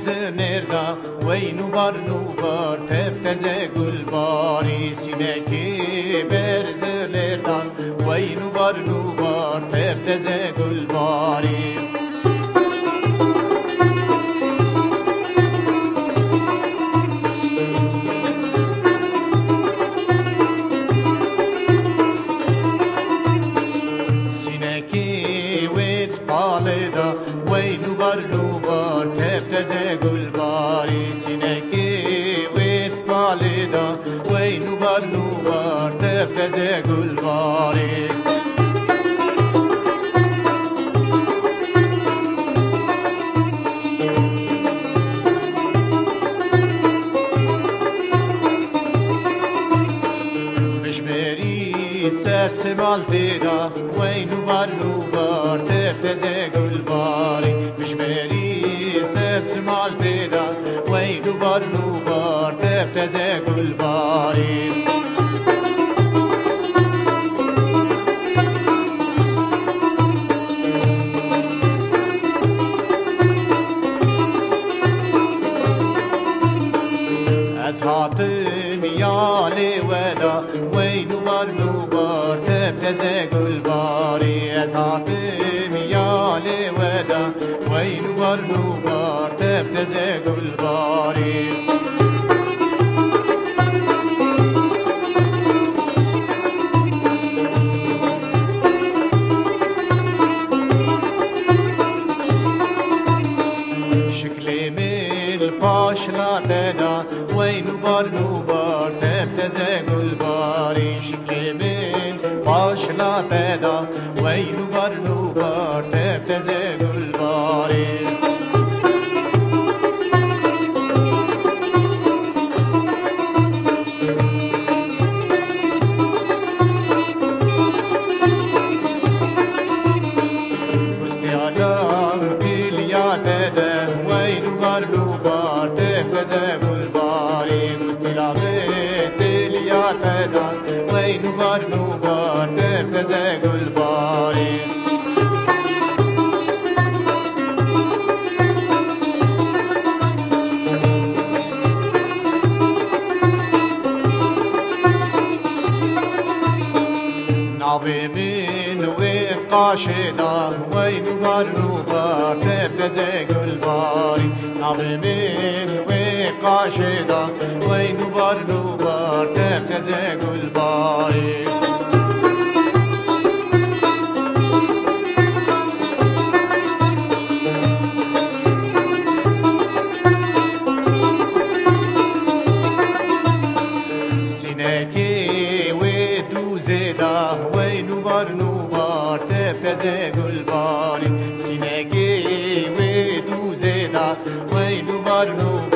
زنردا وینو بار نوبار تبتزه گلباری سینکی برز نردا وینو بار نوبار تبتزه گلباری وینو بار نوبار تبتزه گلباری سینکی ویت پالیدا وینو بار نوبار تبتزه گلباری ست سمالتی دا وینو بار نوبار تبتزه گلباری مشبری ست سمالتی دا وینو بار نوبار تبتزه گلباری از هاتم یالی ودا وینو بار نوبار تبتزه گلباری از هاتم یالی ودا وینو بار نوبار تبتزه گلباری شکلی من پاشلا تدا وینو بار نوبار تبتزه گلباری شکلی من پاشلا تدا وینو بار نوبار تبتزه گلباری وینو بار نوبار تبتزه گلباری گستیلامت دلیات داد وینو بار نوبار تبتزه گلباری ناوی من و قاشدا وینو بار نوبار تبتزه گلباری ناوی من و قاشدا وینو بار نوبار تبتزه گلباری سینکی و دوزدا وینو بار نوبار تبتزه گلباری سینکی و دوزدا وینو بار نوبار